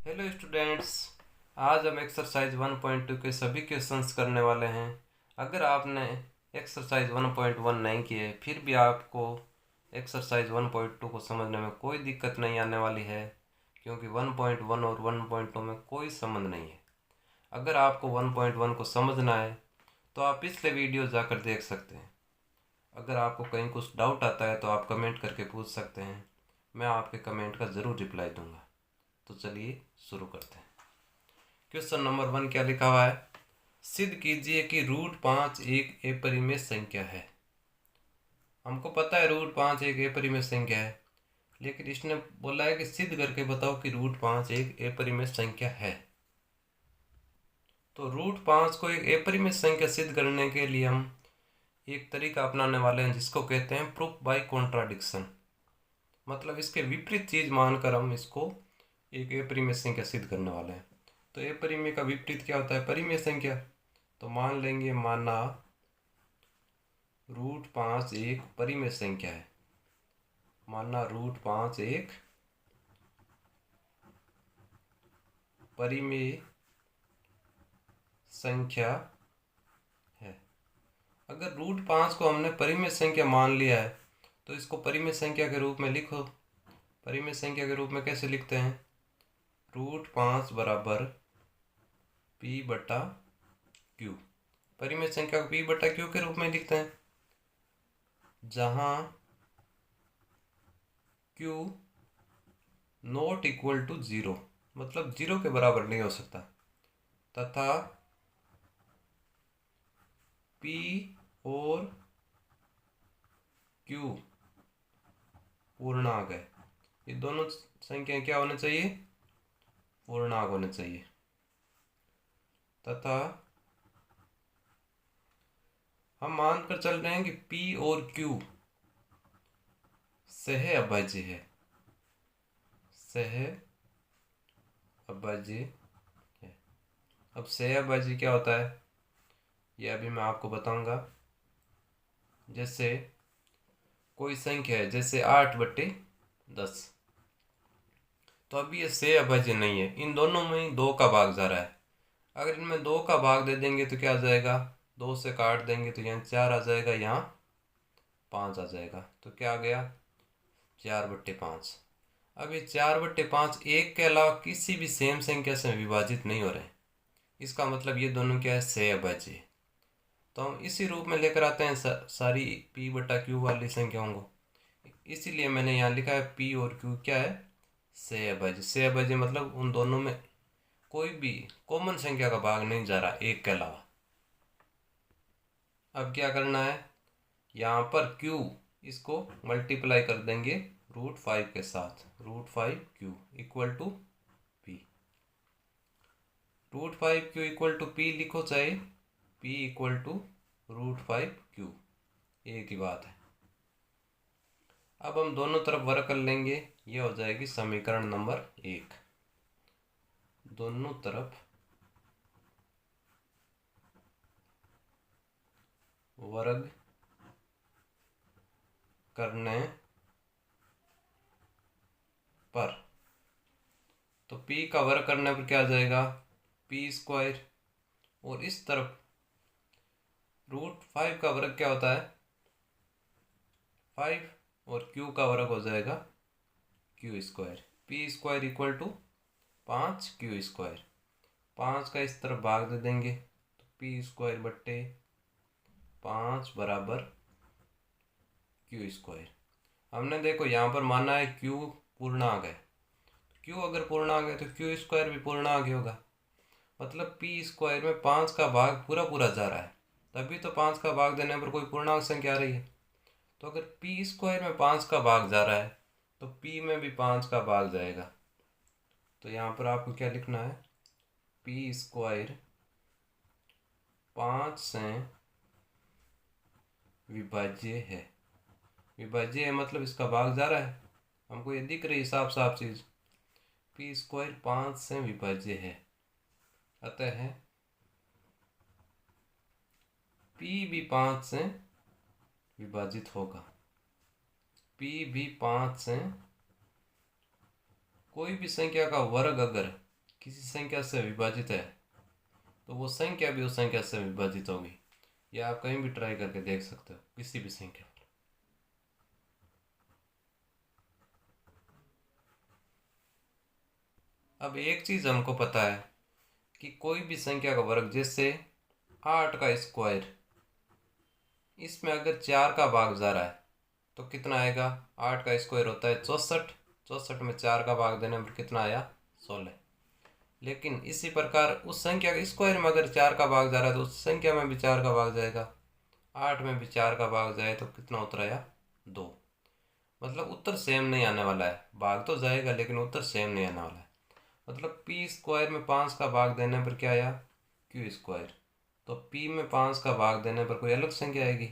Hello students, आज हम exercise 1.2 के सभी क्वेश्चंस करने वाले हैं। अगर आपने एक्सरसाइज 1.1 नहीं किए फिर भी आपको एक्सरसाइज 1.2 को समझने में कोई दिक्कत नहीं आने वाली है, क्योंकि 1.1 और 1.2 में कोई संबंध नहीं है। अगर आपको 1.1 को समझना है तो आप पिछले वीडियो जाकर देख सकते हैं। अगर आपको कहीं कुछ डाउट आता है तो आप कमेंट करके पूछ सकते हैं, मैं आपके कमेंट का ज़रूर रिप्लाई दूंगा। तो चलिए शुरू करते हैं। क्वेश्चन नंबर 1 क्या लिखा हुआ है? सिद्ध कीजिए कि √5 एक अपरिमेय संख्या है। हमको पता है √5 एक अपरिमेय संख्या है, लेकिन इसने बोला है कि सिद्ध करके बताओ कि √5 एक अपरिमेय संख्या है। तो √5 को एक अपरिमेय संख्या सिद्ध करने के लिए हम एक तरीका अपनाने वाले हैं जिसको कहते हैं प्रूफ बाय कॉन्ट्राडिक्शन। मतलब इसके विपरीत चीज मानकर हम इसको एक अपरिमेय संख्या सिद्ध करने वाले हैं। तो अपरिमेय का विपरीत क्या होता है? परिमेय संख्या। तो मान लेंगे, माना √5 एक परिमेय संख्या है। माना √5 एक परिमेय संख्या है। अगर √5 को हमने परिमेय संख्या मान लिया है तो इसको परिमेय संख्या के रूप में लिखो। परिमेय संख्या के रूप में कैसे लिखते हैं? √5 बराबर p/q। परिमेय संख्या को p/q के रूप में लिखते हैं, जहां q नॉट इक्वल टू 0, मतलब 0 के बराबर नहीं हो सकता, तथा p और q पूर्णांक है। ये दोनों संख्याएं क्या होने चाहिए? पूर्णांक होने चाहिए। तथा हम मानकर चल रहे हैं कि p और q सह अभाज्य है। सह अभाज्य है। अब सह अभाज्य क्या होता है ये अभी मैं आपको बताऊंगा। जैसे कोई संख्या है, जैसे 8/10, तो अभी ये सह अभाज्य नहीं है। इन दोनों में 2 का भाग जा रहा है। अगर इनमें 2 का भाग दे देंगे तो क्या आ जाएगा? 2 से काट देंगे तो यहाँ 4 आ जाएगा, यहाँ 5 आ जाएगा। तो क्या आ गया? 4/5। अब ये 4/5 एक के अलावा किसी भी सेम संख्या से विभाजित नहीं हो रहे। इसका मतलब ये दोनों क्या है? सह अभाज्य। तो हम इसी रूप में लेकर आते हैं सारी p/q वाली संख्याओं को। इसीलिए मैंने यहाँ लिखा है p और q क्या है? सह अभाज्य। सह अभाज्य मतलब उन दोनों में कोई भी कॉमन संख्या का भाग नहीं जा रहा एक के अलावा। अब क्या करना है? यहाँ पर q इसको मल्टीप्लाई कर देंगे √5 के साथ। √5q equal to p। √5q equal to p लिखो, चाहे p इक्वल टू √5q, एक ही बात है। अब हम दोनों तरफ वर्ग कर लेंगे, ये हो जाएगी समीकरण नंबर 1। दोनों तरफ वर्ग करने पर, तो p का वर्ग करने पर क्या आ जाएगा? p²। और इस तरफ √5 का वर्ग क्या होता है? 5, और q का वर्ग हो जाएगा q²। p² equal to 5q²। 5 का इस तरफ भाग दे देंगे तो p²/5 बराबर q²। हमने देखो यहाँ पर माना है q पूर्णांक है। q अगर पूर्णांक है तो q² भी पूर्णांक होगा। मतलब p² में 5 का भाग पूरा पूरा जा रहा है, तभी तो 5 का भाग देने पर कोई पूर्णांक संख्या आ रही है। तो अगर p² में 5 का भाग जा रहा है तो p में भी 5 का भाग जाएगा। तो यहाँ पर आपको क्या लिखना है? p² 5 से विभाज्य है। विभाज्य है मतलब इसका भाग जा रहा है। हमको ये दिख रही है साफ साफ चीज। p² 5 से विभाज्य है, अतः है p भी 5 से विभाजित होगा। p भी 5 से, कोई भी संख्या का वर्ग अगर किसी संख्या से विभाजित है तो वो संख्या भी उस संख्या से विभाजित होगी। या आप कहीं भी ट्राई करके देख सकते हो किसी भी संख्या पर। अब एक चीज हमको पता है कि कोई भी संख्या का वर्ग, जैसे 8 का स्क्वायर, इसमें अगर 4 का भाग जा रहा है तो कितना आएगा? 8 का स्क्वायर होता है 64, 64 में 4 का भाग देने पर कितना आया? 16। लेकिन इसी प्रकार उस संख्या के स्क्वायर में अगर 4 का भाग जा रहा है तो उस संख्या में भी 4 का भाग जाएगा। 8 में भी 4 का भाग जाए तो कितना उत्तर आया? 2। मतलब उत्तर सेम नहीं आने वाला है, भाग तो जाएगा लेकिन उत्तर सेम नहीं आने वाला है। मतलब पी स्क्वायर में 5 का भाग देने पर क्या आया? Q square. तो पी में 5 का भाग देने पर कोई अलग संख्या आएगी,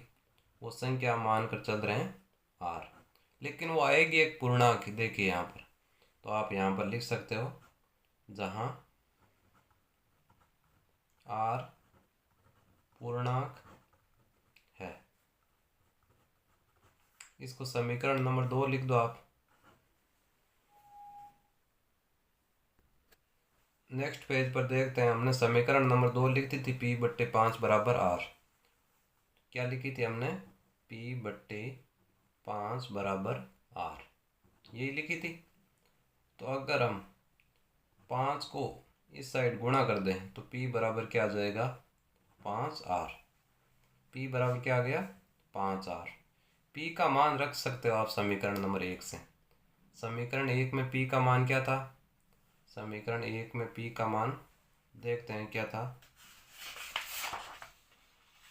वो संख्या हम मानकर चल रहे हैं आर, लेकिन वो आएगी एक पूर्णांक। देखिए यहाँ पर, तो आप यहाँ पर लिख सकते हो जहाँ आर पूर्णांक है। इसको समीकरण नंबर 2 लिख दो आप। नेक्स्ट पेज पर देखते हैं, हमने समीकरण नंबर 2 लिख दी थी, पी बट्टे 5 बराबर आर। क्या लिखी थी हमने? पी बट्टे 5 बराबर आर, यही लिखी थी। तो अगर हम 5 को इस साइड गुणा कर दें तो p बराबर क्या आ जाएगा? 5r। p बराबर क्या आ गया? 5r। p का मान रख सकते हो आप समीकरण नंबर 1 से। समीकरण 1 में p का मान क्या था? समीकरण 1 में p का मान देखते हैं क्या था।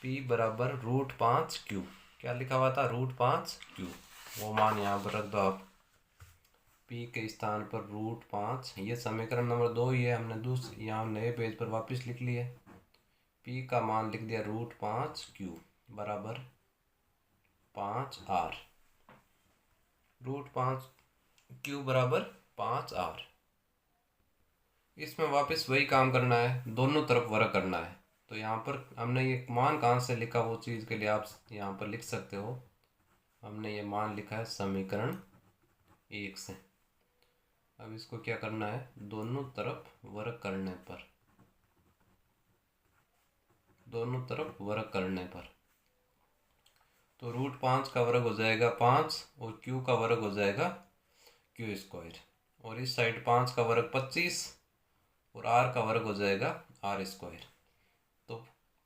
p बराबर √5q। क्या लिखा हुआ था? √5q। वो मान यहाँ पर रख दो आप, p के स्थान पर √5। ये समीकरण नंबर 2 ही है, हमने दूसरे यहाँ नए पेज पर वापस लिख लिए। p का मान लिख दिया √5q बराबर 5r। √5q बराबर 5r। इसमें वापस वही काम करना है, दोनों तरफ वर्ग करना है। तो यहाँ पर हमने ये मान कहाँ से लिखा, वो चीज़ के लिए आप यहाँ पर लिख सकते हो। हमने ये मान लिखा है समीकरण 1 से। अब इसको क्या करना है? दोनों तरफ वर्ग करने पर, दोनों तरफ वर्ग करने पर तो √5 का वर्ग हो जाएगा 5 और q का वर्ग हो जाएगा क्यू स्क्वायर, और इस साइड 5 का वर्ग 25 और r का वर्ग हो जाएगा r स्क्वायर। तो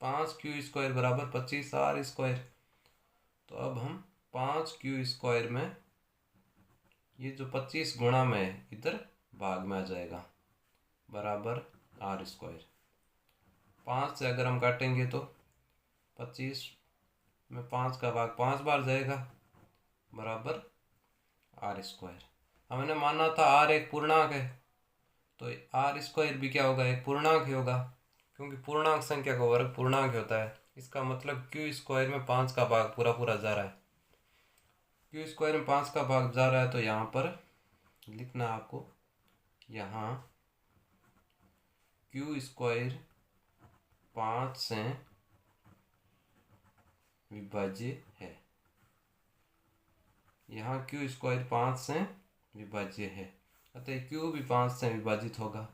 5q स्क्वायर बराबर 25r स्क्वायर। तो अब हम 5q स्क्वायर में ये जो 25 गुणा में इधर भाग में आ जाएगा बराबर r स्क्वायर। 5 से अगर हम काटेंगे तो 25 में 5 का भाग 5 बार जाएगा बराबर r स्क्वायर। हमने माना था r एक पूर्णांक है, तो r स्क्वायर भी क्या होगा? एक पूर्णांक ही होगा, क्योंकि पूर्णांक संख्या का वर्ग पूर्णांक होता है। इसका मतलब q स्क्वायर में 5 का भाग पूरा पूरा जा रहा है। q स्क्वायर में 5 का भाग जा रहा है, तो यहाँ पर लिखना आपको, यहाँ q स्क्वायर 5 से विभाज्य है। यहाँ q स्क्वायर 5 से विभाज्य है, अतः q भी 5 से विभाजित होगा।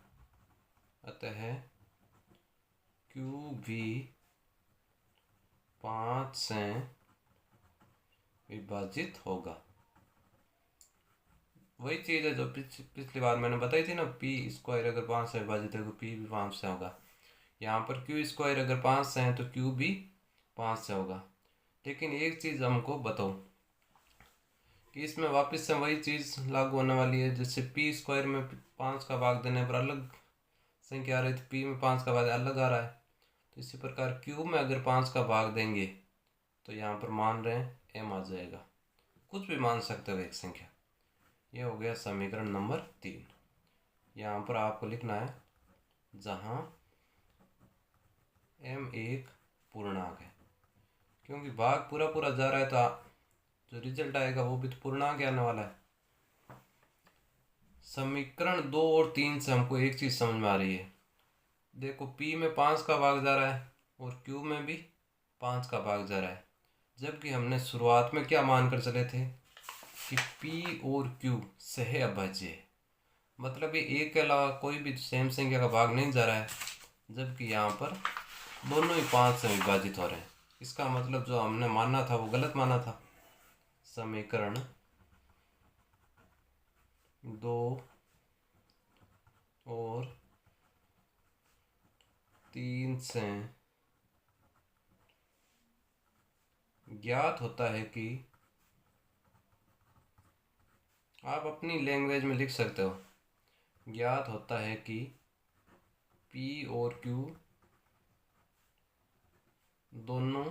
अतः q भी 5 से विभाजित होगा। वही चीज़ है जो पिछली बार मैंने बताई थी ना, p स्क्वायर अगर 5 से विभाजित है तो p भी 5 से होगा। यहाँ पर q स्क्वायर अगर 5 से है तो q भी 5 से होगा। लेकिन एक चीज़ हमको बताओ कि इसमें वापस से वही चीज़ लागू होने वाली है, जैसे p स्क्वायर में 5 का भाग देने पर अलग संख्या आ रही थी, p में 5 का भाग अलग आ रहा है। तो इसी प्रकार q में अगर 5 का भाग देंगे तो यहाँ पर मान रहे हैं m आ जाएगा। कुछ भी मान सकते हो एक संख्या। यह हो गया समीकरण नंबर 3। यहाँ पर आपको लिखना है जहाँ m एक पूर्णांक है, क्योंकि भाग पूरा पूरा जा रहा है तो जो रिजल्ट आएगा वो भी तो पूर्णांक आने वाला है। समीकरण 2 और 3 से हमको एक चीज़ समझ में आ रही है। देखो p में 5 का भाग जा रहा है और q में भी 5 का भाग जा रहा है, जबकि हमने शुरुआत में क्या मान कर चले थे कि p और q सह अभाज्य है। मतलब ये एक के अलावा कोई भी सेम संख्या का भाग नहीं जा रहा है, जबकि यहाँ पर दोनों ही 5 से विभाजित हो रहे हैं। इसका मतलब जो हमने माना था वो गलत माना था। समीकरण 2 और 3 से ज्ञात होता है कि, आप अपनी लैंग्वेज में लिख सकते हो, ज्ञात होता है कि P और Q दोनों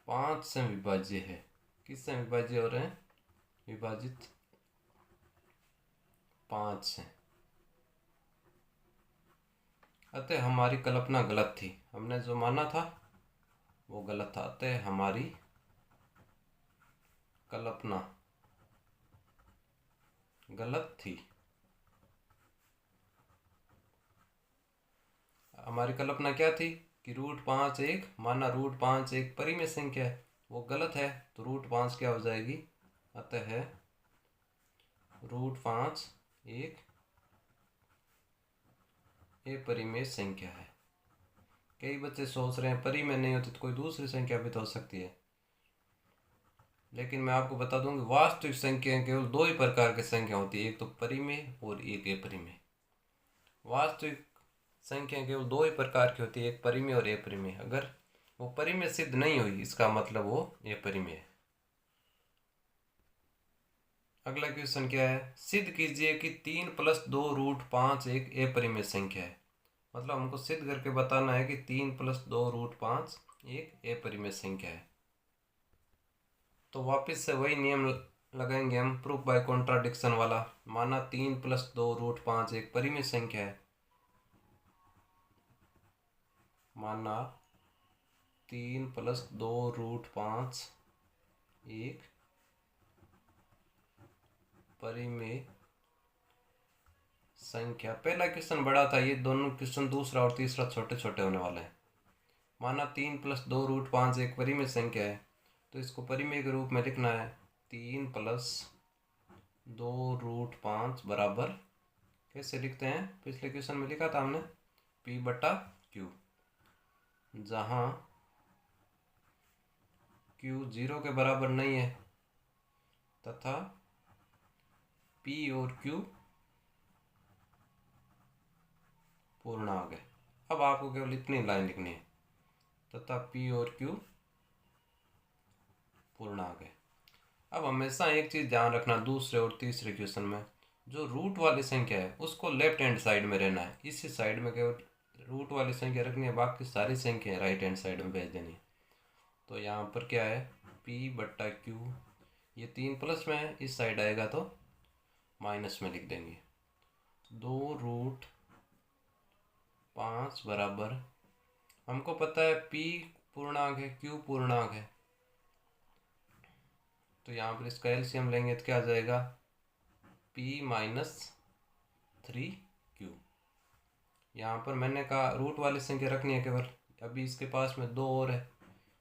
5 से विभाज्य है। किस से विभाज्य हो रहे हैं? विभाजित 5 से। अतः हमारी कल्पना गलत थी, हमने जो माना था वो गलत था। अतः हमारी कल्पना गलत थी। हमारी कल्पना क्या थी कि √5 एक, माना √5 एक परिमेय संख्या है, वो गलत है। तो √5 क्या हो जाएगी? अतः है √5 एक अपरिमेय संख्या है। कई बच्चे सोच रहे हैं परिमेय नहीं होती तो कोई दूसरी संख्या भी तो हो सकती है, लेकिन मैं आपको बता दूं कि वास्तविक संख्या केवल 2 ही प्रकार की संख्या होती है, एक तो परिमेय और एक अपरिमेय। वास्तविक संख्या केवल 2 ही प्रकार की होती है, एक परिमेय और अपरिमेय। अगर वो परिमेय सिद्ध नहीं हुई, इसका मतलब वो अपरिमेय है। अगला क्वेश्चन क्या है? सिद्ध कीजिए कि 3 + 2 √5 एक अपरिमेय संख्या है। मतलब हमको सिद्ध करके बताना है कि 3 + 2 √5 एक अपरिमेय संख्या है। तो वापस से वही नियम लगाएंगे हम, प्रूफ बाय कॉन्ट्राडिक्शन वाला। माना 3 + 2 √5 एक परिमेय संख्या है। माना 3 + 2 √5 एक परिमेय संख्या। पहला क्वेश्चन बड़ा था, ये दोनों क्वेश्चन दूसरा और तीसरा छोटे छोटे होने वाले हैं। माना 3 + 2 √5 एक परिमेय संख्या है, तो इसको परिमेय के रूप में लिखना है। 3 + 2 √5 बराबर, कैसे लिखते हैं? पिछले क्वेश्चन में लिखा था हमने, P/Q, जहाँ Q 0 के बराबर नहीं है तथा P और Q पूर्णांक है। अब आपको केवल इतनी लाइन लिखनी है, तथा P और Q पूर्णांक है। अब हमेशा एक चीज़ ध्यान रखना, दूसरे और तीसरे क्वेश्चन में जो रूट वाली संख्या है उसको लेफ्ट हैंड साइड में रहना है। इसी साइड में केवल रूट वाली संख्या रखनी है, बाकी सारी संख्या राइट हैंड साइड में भेज देनी है। तो यहाँ पर क्या है? P/Q, ये 3 प्लस में है, इस साइड आएगा तो माइनस में लिख देंगे। 2 √5 बराबर, हमको पता है P पूर्णांक है, Q पूर्णांक है, तो यहाँ पर इसका एलसीएम लेंगे तो क्या आ जाएगा? P - 3Q। यहाँ पर मैंने कहा रूट वाली संख्या रखनी है केवल, अभी इसके पास में 2 और है,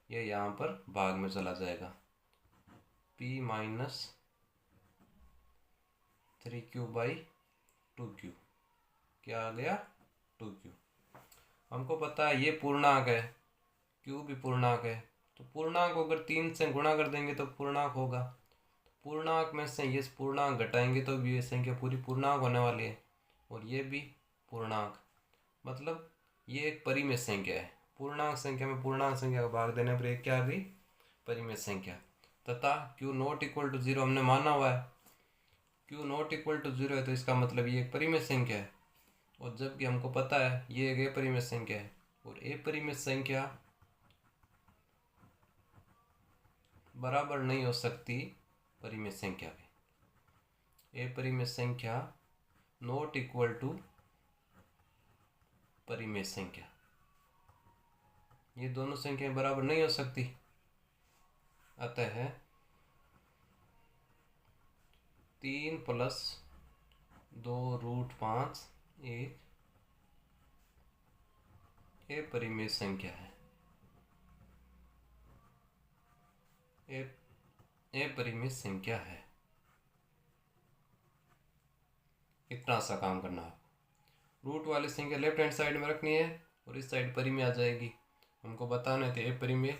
ये यहाँ पर भाग में चला जाएगा। P - 3Q/2Q, क्या आ गया? 2Q। हमको पता है ये पूर्णांक है, Q भी पूर्णांक है, तो पूर्णांक को अगर 3 से गुणा कर देंगे तो पूर्णांक होगा। पूर्णांक में से ये पूर्णांक घटाएंगे तो भी ये संख्या पूरी पूर्णांक होने वाली है, और ये भी पूर्णांक। मतलब ये एक परिमेय संख्या है। पूर्णांक संख्या में पूर्णांक संख्या का भाग देने पर एक क्या आ गई? परिमेय संख्या। तथा Q ≠ 0 हमने माना हुआ है, Q ≠ 0 है, तो इसका मतलब ये एक परिमेय संख्या है। और जबकि हमको पता है ये एक अपरिमेय संख्या है, और अपरिमेय संख्या बराबर नहीं हो सकती परिमेय संख्या के। अपरिमेय संख्या ≠ परिमेय संख्या, ये दोनों संख्याएं बराबर नहीं हो सकती। अतः 3 + 2 √5 एक अपरिमेय संख्या है। अपरिमेय संख्या है। इतना सा काम करना है। रूट वाली संख्या लेफ्ट हैंड साइड में रखनी है और इस साइड परिमेय आ जाएगी। हमको बताना थे ए परिमेय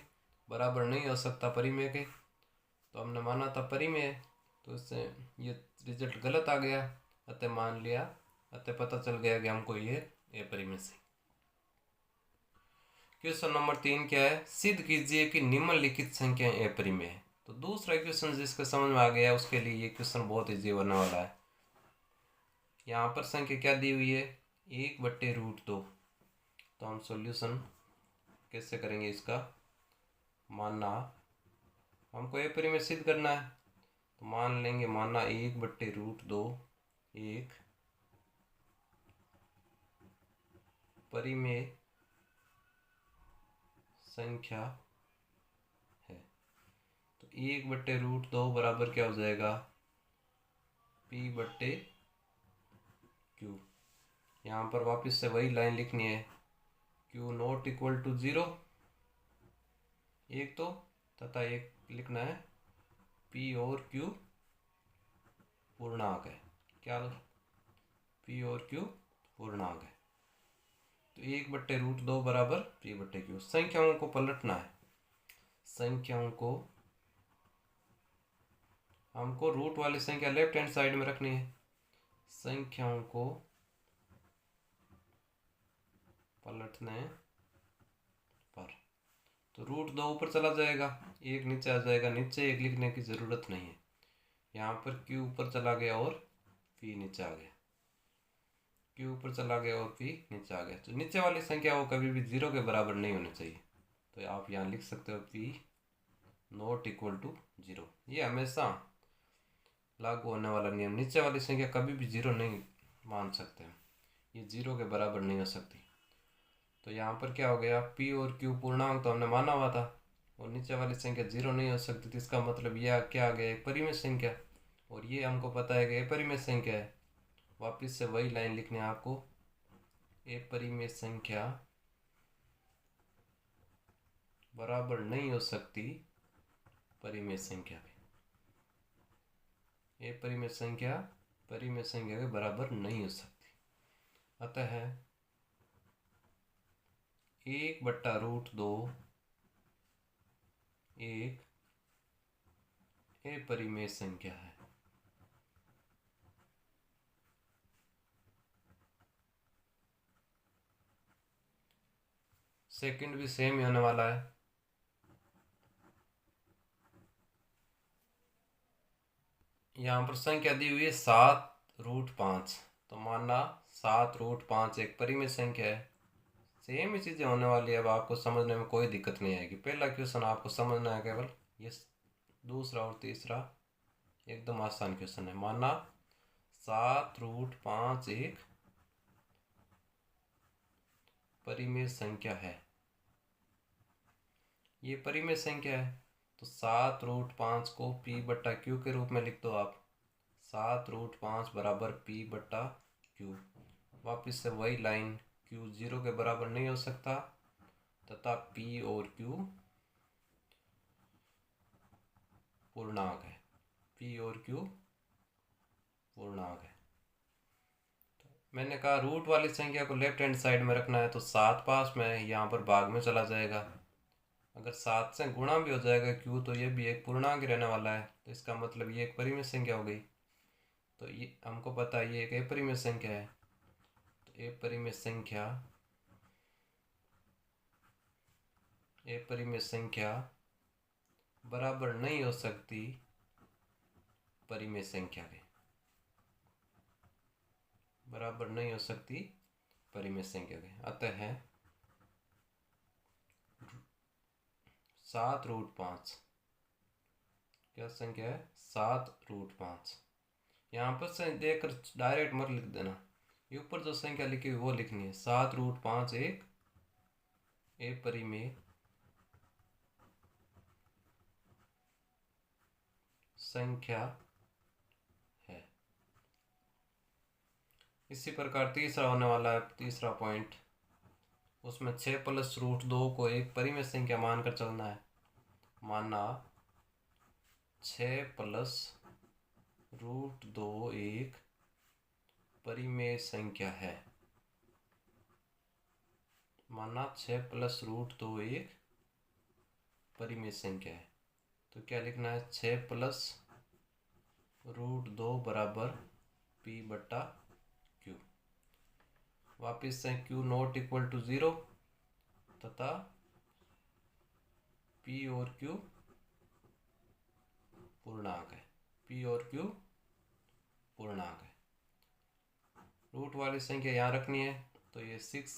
बराबर नहीं हो सकता परिमेय के, तो हमने माना था परिमेय, तो इससे ये रिजल्ट गलत आ गया। अतः मान लिया, अतः पता चल गया कि हमको ये अपरिमेय से। क्वेश्चन नंबर 3 क्या है, सिद्ध कीजिए कि निम्नलिखित संख्याएं अपरिमेय है। तो दूसरा क्वेश्चन जिसके समझ में आ गया उसके लिए ये क्वेश्चन बहुत इजी होने वाला है। यहाँ पर संख्या क्या दी हुई है, 1/√2। तो हम सॉल्यूशन कैसे करेंगे इसका, मानना हमको अपरिमेय सिद्ध करना है, तो मान लेंगे माना 1/√2 एक परिमेय संख्या है। तो 1/√2 बराबर क्या हो जाएगा, P/Q। यहाँ पर वापस से वही लाइन लिखनी है, Q नॉट इक्वल टू 0 एक, तो तथा एक लिखना है P और Q पूर्णांक है। क्या P और Q पूर्णांक है। तो 1/√2 बराबर P/Q। संख्याओं को पलटना है, संख्याओं को हमको रूट वाली संख्या लेफ्ट हैंड साइड में रखनी है, संख्याओं को पलटने पर तो √2 ऊपर चला जाएगा, एक नीचे आ जाएगा, नीचे एक लिखने की ज़रूरत नहीं है। यहाँ पर Q ऊपर चला गया और P नीचे आ गया, Q ऊपर चला गया और P नीचे आ गया। तो नीचे वाली संख्या वो कभी भी 0 के बराबर नहीं होनी चाहिए। तो आप यहाँ लिख सकते हो P नॉट इक्वल टू 0। ये हमेशा लागू होने वाला नियम, नीचे वाली संख्या कभी भी 0 नहीं मान सकते हैं, ये 0 के बराबर नहीं हो सकती। तो यहाँ पर क्या हो गया, P और Q पूर्णांक तो हमने माना हुआ था और नीचे वाली संख्या 0 नहीं हो सकती, तो इसका मतलब यह क्या आ गया, एक परिमेय संख्या। और ये हमको पता है कि अपरिमेय संख्या है। वापस से वही लाइन लिखनी है आपको, अपरिमेय संख्या बराबर नहीं हो सकती परिमेय संख्या के। अपरिमेय संख्या परिमेय संख्या के बराबर नहीं हो सकती। अतः 1/√2 एक अपरिमेय संख्या है। सेकंड भी सेम ही होने वाला है। यहाँ पर संख्या दी हुई है 7√5, तो मानना 7√5 एक परिमेय संख्या है। सेम ही चीज़ें होने वाली है, अब आपको समझने में कोई दिक्कत नहीं आएगी। पहला क्वेश्चन आपको समझना है केवल, ये दूसरा और तीसरा एकदम आसान क्वेश्चन है। माना 7√5 एक परिमेय संख्या है, ये परिमेय संख्या है। तो 7√5 को P/Q के रूप में लिख दो आप, 7√5 बराबर P/Q। वापस से वही लाइन, Q 0 के बराबर नहीं हो सकता तथा P और Q पूर्णांक है, P और Q पूर्णांक है। तो मैंने कहा रूट वाली संख्या को लेफ्ट हैंड साइड में रखना है, तो 7 पास में है, यहाँ पर भाग में चला जाएगा। अगर 7 से गुणा भी हो जाएगा Q, तो ये भी एक पूर्णांक रहने वाला है, तो इसका मतलब ये एक परिमेय संख्या हो गई। तो ये हमको पता है ये एक अपरिमेय संख्या है। तो अपरिमेय संख्या बराबर नहीं हो सकती परिमेय संख्या के, बराबर नहीं हो सकती परिमेय संख्या के। अतः है 7√5 क्या संख्या है, 7√5। यहाँ पर से देखकर डायरेक्ट मत लिख देना, ये ऊपर जो संख्या लिखी हुई वो लिखनी है। 7√5 एक अपरिमेय संख्या है। इसी प्रकार तीसरा होने वाला है, तीसरा पॉइंट, उसमें 6+√2 को एक परिमेय संख्या मानकर चलना है। माना 6+√2 एक परिमेय संख्या है। माना 6 + √2 एक परिमेय संख्या है, तो क्या लिखना है, 6 + √2 बराबर p/q। वापिस से q नॉट इक्वल टू 0 तथा p और q पूर्णांक है। p और q पूर्णांक है। रूट वाली संख्या यहाँ रखनी है, तो ये 6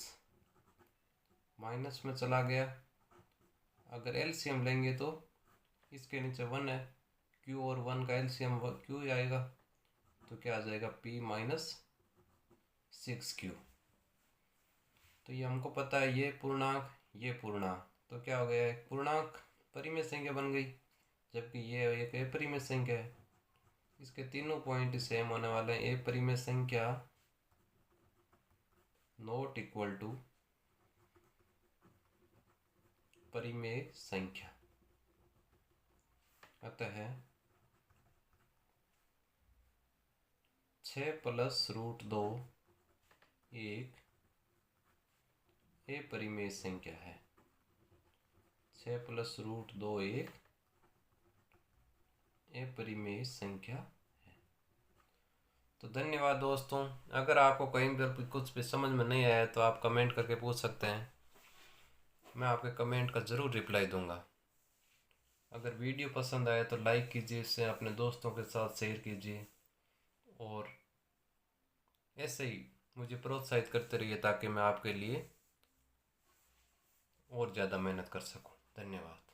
माइनस में चला गया। अगर एलसीएम लेंगे तो इसके नीचे 1 है, q और 1 का एलसीएम q आएगा, तो क्या आ जाएगा, p - 6q। तो ये हमको पता है, ये पूर्णांक ये पूर्णांक, तो क्या हो गया, एक पूर्णांक परिमेय संख्या बन गई, जबकि ये एक अपरिमेय संख्या है। इसके तीनों पॉइंट सेम होने वाले हैं। ए परिमेय संख्या नॉट इक्वल टू परिमेय संख्या, अतः 6 + √2 एक अपरिमेय संख्या है। 6 + √2 एक अपरिमेय संख्या है। तो धन्यवाद दोस्तों। अगर आपको कहीं पर कुछ भी समझ में नहीं आया तो आप कमेंट करके पूछ सकते हैं, मैं आपके कमेंट का ज़रूर रिप्लाई दूंगा। अगर वीडियो पसंद आए तो लाइक कीजिए, इसे अपने दोस्तों के साथ शेयर कीजिए और ऐसे ही मुझे प्रोत्साहित करते रहिए ताकि मैं आपके लिए और ज़्यादा मेहनत कर सकूं। धन्यवाद।